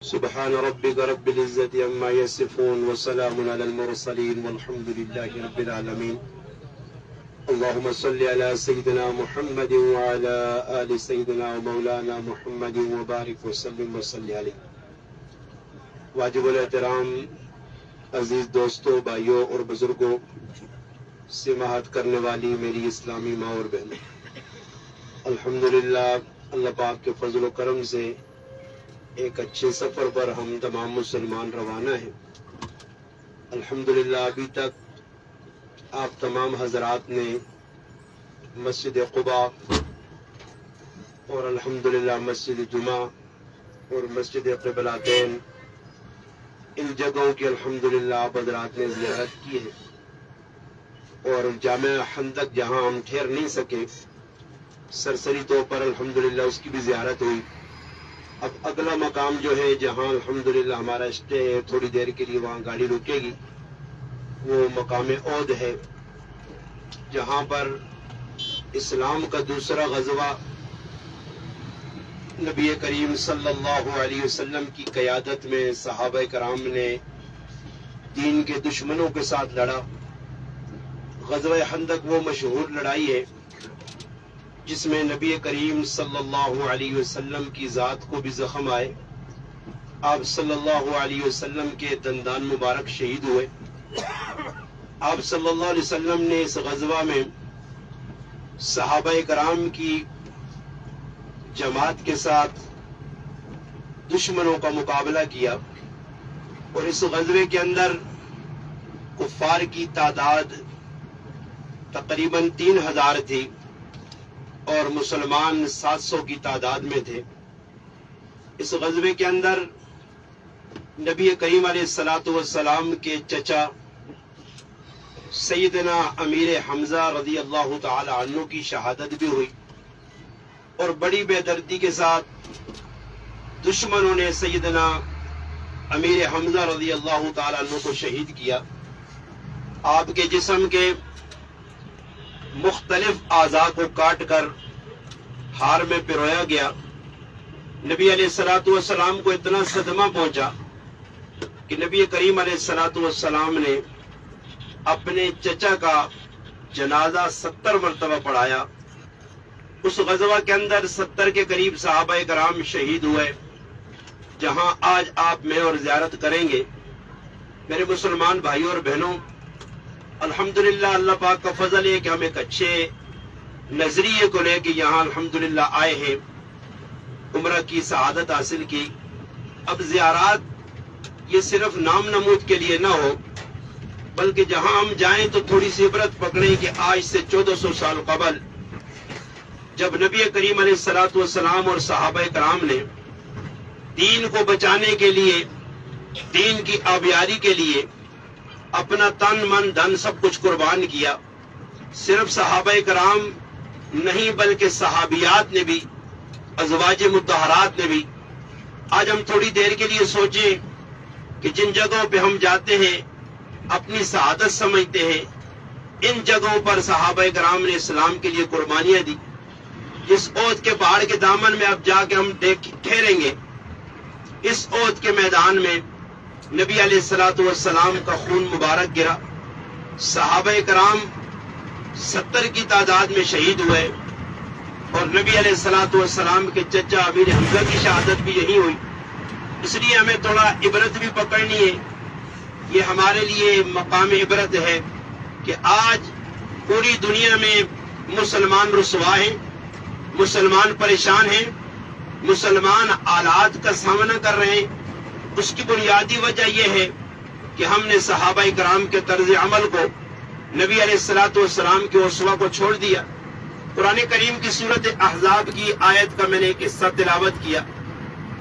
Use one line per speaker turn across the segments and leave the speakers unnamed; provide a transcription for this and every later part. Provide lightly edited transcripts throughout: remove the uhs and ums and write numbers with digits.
سبحان ربك رب العزة عما يصفون وسلام على المرسلين والحمد لله رب العالمين. اللهم صل على سيدنا محمد وعلى آل سيدنا ومولانا محمد وبارك وسلم وصلی علیہ. واجب الاحترام عزیز دوستوں، بھائیوں اور بزرگوں، سماعت کرنے والی میری اسلامی ماں اور بہنوں، الحمدللہ اللہ پاک کے فضل و کرم سے ایک اچھے سفر پر ہم تمام مسلمان روانہ ہیں. الحمدللہ ابھی تک آپ تمام حضرات نے مسجد قباء اور الحمدللہ مسجد جمعہ اور مسجد قبلتین، ان جگہوں کی الحمدللہ آپ حضرات نے زیارت کی ہے. اور جامع خندق جہاں ہم ٹھہر نہیں سکے، سرسری طور پر الحمدللہ اس کی بھی زیارت ہوئی. اب اگلا مقام جو ہے جہاں الحمدللہ ہمارا اسٹے ہے، تھوڑی دیر کے لیے وہاں گاڑی رکے گی، وہ مقام عود ہے، جہاں پر اسلام کا دوسرا غزوہ نبی کریم صلی اللہ علیہ وسلم کی قیادت میں صحابہ کرام نے دین کے دشمنوں کے ساتھ لڑا. غزوہ خندق وہ مشہور لڑائی ہے جس میں نبی کریم صلی اللہ علیہ وسلم کی ذات کو بھی زخم آئے. آپ صلی اللہ علیہ وسلم کے دندان مبارک شہید ہوئے. آپ صلی اللہ علیہ وسلم نے اس غزوہ میں صحابہ کرام کی جماعت کے ساتھ دشمنوں کا مقابلہ کیا، اور اس غزوے کے اندر کفار کی تعداد تقریباً 3000 تھی اور مسلمان 700 کی تعداد میں تھے. اس غزوے کے اندر نبی کریم علیہ السلام کے چچا سیدنا امیر حمزہ رضی اللہ تعالی عنہ کی شہادت بھی ہوئی، اور بڑی بے دردی کے ساتھ دشمنوں نے سیدنا امیر حمزہ رضی اللہ تعالی عنہ کو شہید کیا. آپ کے جسم کے مختلف اعضاء کو کاٹ کر ہار میں پرویا گیا. نبی علیہ السلام کو اتنا صدمہ پہنچا کہ نبی کریم علیہ السلام نے اپنے چچا کا جنازہ 70 مرتبہ پڑھایا. اس غزوہ کے اندر 70 کے قریب صحابہ کرام شہید ہوئے، جہاں آج آپ میں اور زیارت کریں گے. میرے مسلمان بھائیوں اور بہنوں، الحمدللہ اللہ پاک کا فضل ہے کہ ہم ایک اچھے نظریے کو لے کے یہاں الحمدللہ آئے ہیں، عمرہ کی سعادت حاصل کی. اب زیارات یہ صرف نام نمود کے لیے نہ ہو، بلکہ جہاں ہم جائیں تو تھوڑی سی عبرت پکڑیں کہ آج سے 1400 سال قبل جب نبی کریم علیہ السلام اور صحابہ کرام نے دین کو بچانے کے لیے، دین کی آبیاری کے لیے اپنا تن من دھن سب کچھ قربان کیا، صرف صحابہ کرام نہیں بلکہ صحابیات نے بھی، ازواج مطہرات نے بھی. آج ہم تھوڑی دیر کے لیے سوچیں کہ جن جگہوں پہ ہم جاتے ہیں، اپنی سعادت سمجھتے ہیں، ان جگہوں پر صحابہ کرام نے اسلام کے لیے قربانیاں دی. اس عہد کے پہاڑ کے دامن میں اب جا کے ہم ٹھہریں گے. اس عہد کے میدان میں نبی علیہ السلام کا خون مبارک گرا، صحابہ کرام 70 کی تعداد میں شہید ہوئے، اور نبی علیہ السلام کے چچا امیر حمزہ کی شہادت بھی یہی ہوئی. اس لیے ہمیں تھوڑا عبرت بھی پکڑنی ہے. یہ ہمارے لیے مقام عبرت ہے کہ آج پوری دنیا میں مسلمان رسوا ہیں، مسلمان پریشان ہیں، مسلمان آلات کا سامنا کر رہے ہیں. اس کی بنیادی وجہ یہ ہے کہ ہم نے صحابہ کرام کے طرز عمل کو، نبی علیہ السلام کے اسوہ کو چھوڑ دیا. قرآن کریم کی سورۃ احزاب کی آیت کا میں نے ایک قصہ تلاوت کیا،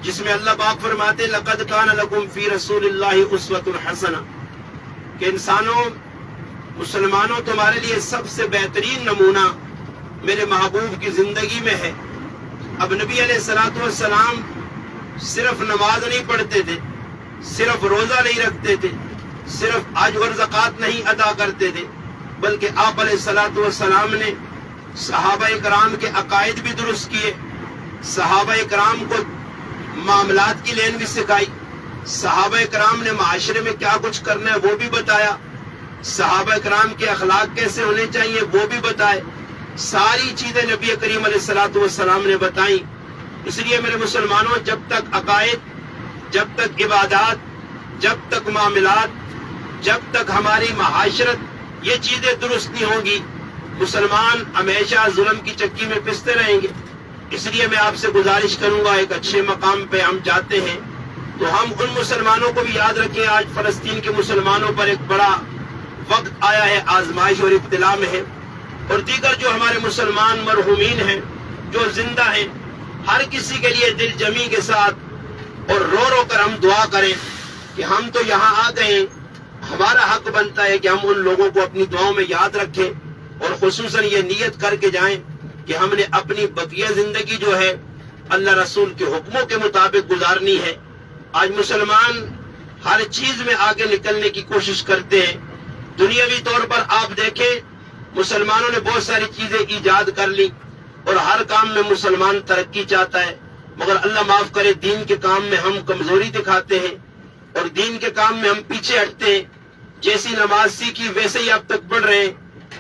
جس میں اللہ پاک فرماتے لقد کان لکم فی رسول اللہ اسوۃ حسنہ، کہ انسانوں، مسلمانوں، تمہارے لیے سب سے بہترین نمونہ میرے محبوب کی زندگی میں ہے. اب نبی علیہ السلام صرف نماز نہیں پڑھتے تھے، صرف روزہ نہیں رکھتے تھے، صرف حج اور زکوٰۃ نہیں ادا کرتے تھے، بلکہ آپ علیہ السلام نے صحابہ کرام کے عقائد بھی درست کیے، صحابہ کرام کو معاملات کی لین بھی سکھائی، صحابہ کرام نے معاشرے میں کیا کچھ کرنا ہے وہ بھی بتایا، صحابہ کرام کے اخلاق کیسے ہونے چاہیے وہ بھی بتائے، ساری چیزیں نبی کریم علیہ الصلوۃ والسلام نے بتائیں۔ اس لیے میرے مسلمانوں، جب تک عقائد، جب تک عبادات، جب تک معاملات، جب تک ہماری معاشرت یہ چیزیں درست نہیں ہوں گی، مسلمان ہمیشہ ظلم کی چکی میں پستے رہیں گے۔ اس لیے میں آپ سے گزارش کروں گا، ایک اچھے مقام پہ ہم جاتے ہیں تو ہم ان مسلمانوں کو بھی یاد رکھیں۔ آج فلسطین کے مسلمانوں پر ایک بڑا وقت آیا ہے، آزمائش اور ابتلا میں ہے، اور دیگر جو ہمارے مسلمان مرحومین ہیں جو زندہ ہیں، ہر کسی کے لیے دل جمی کے ساتھ اور رو رو کر ہم دعا کریں کہ ہم تو یہاں آ گئے، ہمارا حق بنتا ہے کہ ہم ان لوگوں کو اپنی دعاؤں میں یاد رکھیں، اور خصوصاً یہ نیت کر کے جائیں کہ ہم نے اپنی بقیہ زندگی جو ہے اللہ رسول کے حکموں کے مطابق گزارنی ہے۔ آج مسلمان ہر چیز میں آگے نکلنے کی کوشش کرتے ہیں۔ دنیاوی طور پر آپ دیکھیں، مسلمانوں نے بہت ساری چیزیں ایجاد کر لی اور ہر کام میں مسلمان ترقی چاہتا ہے، مگر اللہ معاف کرے، دین کے کام میں ہم کمزوری دکھاتے ہیں اور دین کے کام میں ہم پیچھے ہٹتے ہیں۔ جیسی نماز سیکھی ویسے ہی اب تک پڑھ رہے ہیں۔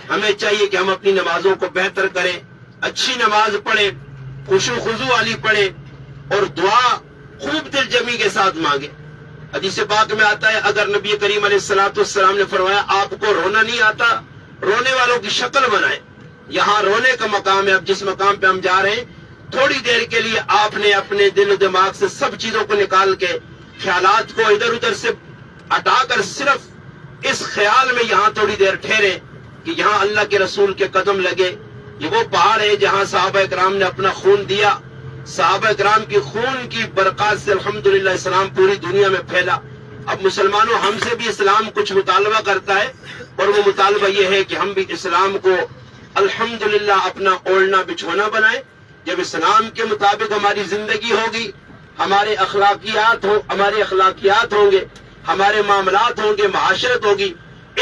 ہمیں چاہیے کہ ہم اپنی نمازوں کو بہتر کریں، اچھی نماز پڑھیں، خشوع خضوع والی پڑھیں، اور دعا خوب دل جمی کے ساتھ مانگیں۔ حدیث پاک میں آتا ہے، اگر نبی کریم علیہ السلام نے فرمایا آپ کو رونا نہیں آتا، رونے والوں کی شکل بنائیں۔ یہاں رونے کا مقام ہے۔ اب جس مقام پہ ہم جا رہے ہیں، تھوڑی دیر کے لیے آپ نے اپنے دل و دماغ سے سب چیزوں کو نکال کے، خیالات کو ادھر ادھر سے ہٹا کر صرف اس خیال میں یہاں تھوڑی دیر ٹھہرے کہ یہاں اللہ کے رسول کے قدم لگے۔ یہ وہ پہاڑ ہے جہاں صحابہ کرام نے اپنا خون دیا، صحابہ کرام کی خون کی برکات سے الحمدللہ اسلام پوری دنیا میں پھیلا۔ اب مسلمانوں، ہم سے بھی اسلام کچھ مطالبہ کرتا ہے، اور وہ مطالبہ یہ ہے کہ ہم بھی اسلام کو الحمدللہ اپنا اوڑھنا بچھونا بنائیں۔ جب اسلام کے مطابق ہماری زندگی ہوگی، ہمارے اخلاقیات ہوں گے، ہمارے معاملات ہوں گے، معاشرت ہوگی،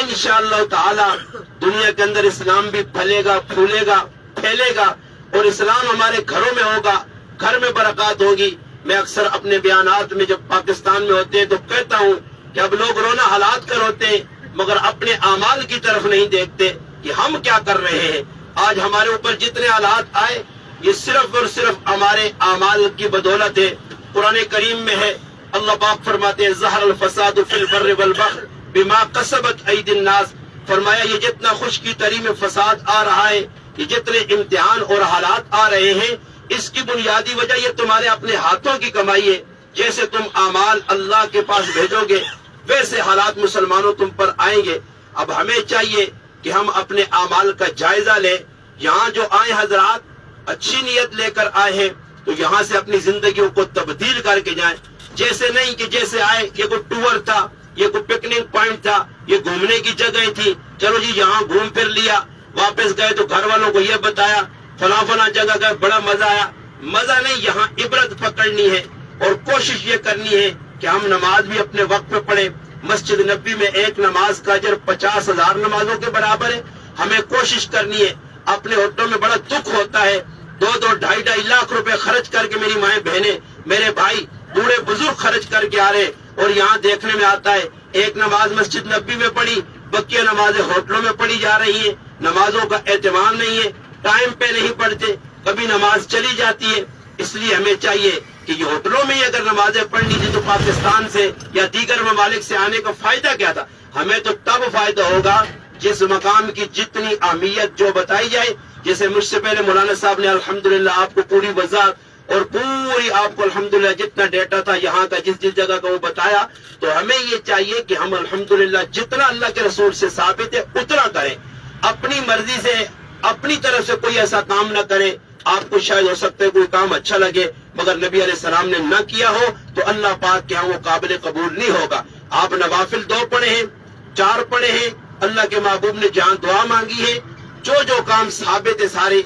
انشاءاللہ تعالی دنیا کے اندر اسلام بھی پھلے گا، پھولے گا، پھیلے گا، اور اسلام ہمارے گھروں میں ہوگا، گھر میں برکات ہوگی۔ میں اکثر اپنے بیانات میں جب پاکستان میں ہوتے ہیں تو کہتا ہوں کہ اب لوگ رونا حالات کر ہوتے ہیں، مگر اپنے اعمال کی طرف نہیں دیکھتے کہ ہم کیا کر رہے ہیں۔ آج ہمارے اوپر جتنے حالات آئے، یہ صرف اور صرف ہمارے اعمال کی بدولت ہے۔ قرآن کریم میں ہے، اللہ پاک فرماتے ہیں، ظہر الفساد فی البر والبحر بما کسبت ایدی الناس، فرمایا یہ جتنا خشکی تری میں فساد آ رہا ہے، یہ جتنے امتحان اور حالات آ رہے ہیں، اس کی بنیادی وجہ یہ تمہارے اپنے ہاتھوں کی کمائی ہے۔ جیسے تم اعمال اللہ کے پاس بھیجو گے، ویسے حالات مسلمانوں تم پر آئیں گے۔ اب ہمیں چاہیے کہ ہم اپنے اعمال کا جائزہ لیں۔ یہاں جو آئے حضرات اچھی نیت لے کر آئے ہیں، تو یہاں سے اپنی زندگیوں کو تبدیل کر کے جائیں۔ جیسے نہیں کہ جیسے آئے، یہ کوئی ٹور تھا، یہ کوئی پکنک پوائنٹ تھا، یہ گھومنے کی جگہ تھی، چلو جی یہاں گھوم پھر لیا، واپس گئے تو گھر والوں کو یہ بتایا فلاں فلاں جگہ گئے، بڑا مزہ آیا۔ مزہ نہیں، یہاں عبرت پکڑنی ہے، اور کوشش یہ کرنی ہے کہ ہم نماز بھی اپنے وقت پہ پڑھیں۔ مسجد نبی میں ایک نماز کا اجر 50,000 نمازوں کے برابر ہے۔ ہمیں کوشش کرنی ہے۔ اپنے ہوٹلوں میں بڑا دکھ ہوتا ہے، 2-2 ڈھائی لاکھ روپے خرچ کر کے میری مائیں بہنیں، میرے بھائی، بوڑھے بزرگ خرچ کر کے آ رہے، اور یہاں دیکھنے میں آتا ہے ایک نماز مسجد نبی میں پڑھی، بقیہ نمازیں ہوٹلوں میں پڑھی جا رہی ہیں۔ نمازوں کا اہتمام نہیں ہے، ٹائم پہ نہیں پڑھتے، کبھی نماز چلی جاتی ہے۔ اس لیے ہمیں چاہیے کہ یہ ہوٹلوں میں ہی اگر نمازیں پڑھنی تھی تو پاکستان سے یا دیگر ممالک سے آنے کا فائدہ کیا تھا؟ ہمیں تو تب فائدہ ہوگا جس مقام کی جتنی اہمیت جو بتائی جائے، جیسے مجھ سے پہلے مولانا صاحب نے الحمدللہ آپ کو پوری وضاحت اور پوری آپ کو الحمدللہ جتنا ڈیٹا تھا یہاں کا، جس جگہ کا وہ بتایا، تو ہمیں یہ چاہیے کہ ہم الحمدللہ جتنا اللہ کے رسول سے ثابت ہے اتنا کریں، اپنی مرضی سے اپنی طرف سے کوئی ایسا کام نہ کریں۔ آپ کو شاید ہو سکتا ہے کوئی کام اچھا لگے، مگر نبی علیہ السلام نے نہ کیا ہو تو اللہ پاک کے ہاں وہ قابل قبول نہیں ہوگا۔ آپ نوافل 2 پڑھے ہیں، 4 پڑھے ہیں، اللہ کے محبوب نے جہاں دعا مانگی ہے، جو کام ثابت ہے سارے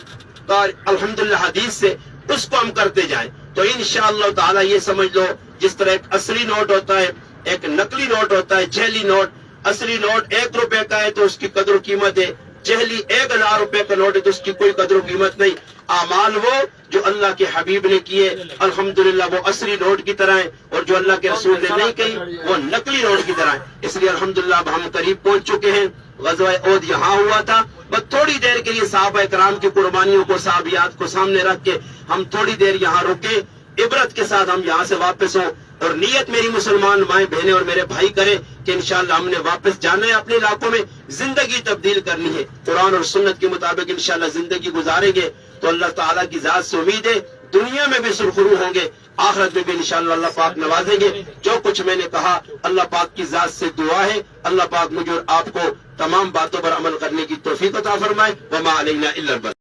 الحمدللہ حدیث سے، اس کو ہم کرتے جائیں تو انشاءاللہ تعالی یہ سمجھ لو، جس طرح ایک اصلی نوٹ ہوتا ہے، ایک نقلی نوٹ ہوتا ہے، جعلی نوٹ۔ اصلی نوٹ 1 روپے کا ہے تو اس کی قدر و قیمت ہے، جعلی 1000 روپے کا نوٹ ہے تو اس کی کوئی قدر و قیمت نہیں۔ اعمال وہ جو اللہ کے حبیب نے کیے الحمدللہ وہ اصلی روڈ کی طرح ہیں، اور جو اللہ کے رسول نے نہیں کہی وہ نقلی روڈ کی طرح ہیں۔ اس لیے الحمدللہ اب ہم قریب پہنچ چکے ہیں۔ غزوہ احد یہاں ہوا تھا، بس تھوڑی دیر کے لیے صحابہ کرام کی قربانیوں کو، صحابیات کو سامنے رکھ کے ہم تھوڑی دیر یہاں رکے، عبرت کے ساتھ ہم یہاں سے واپس ہوں، اور نیت میری مسلمان مائیں بہنیں اور میرے بھائی کریں کہ انشاءاللہ ہم نے واپس جانا ہے، اپنے علاقوں میں زندگی تبدیل کرنی ہے، قرآن اور سنت کے مطابق انشاءاللہ زندگی گزاریں گے تو اللہ تعالیٰ کی ذات سے امید ہے دنیا میں بھی سرخرو ہوں گے، آخرت میں بھی انشاءاللہ اللہ پاک نوازیں گے۔ جو کچھ میں نے کہا اللہ پاک کی ذات سے دعا ہے اللہ پاک مجھے اور آپ کو تمام باتوں پر عمل کرنے کی توفیق عطا فرمائے۔ وما علینا الا البلاغ۔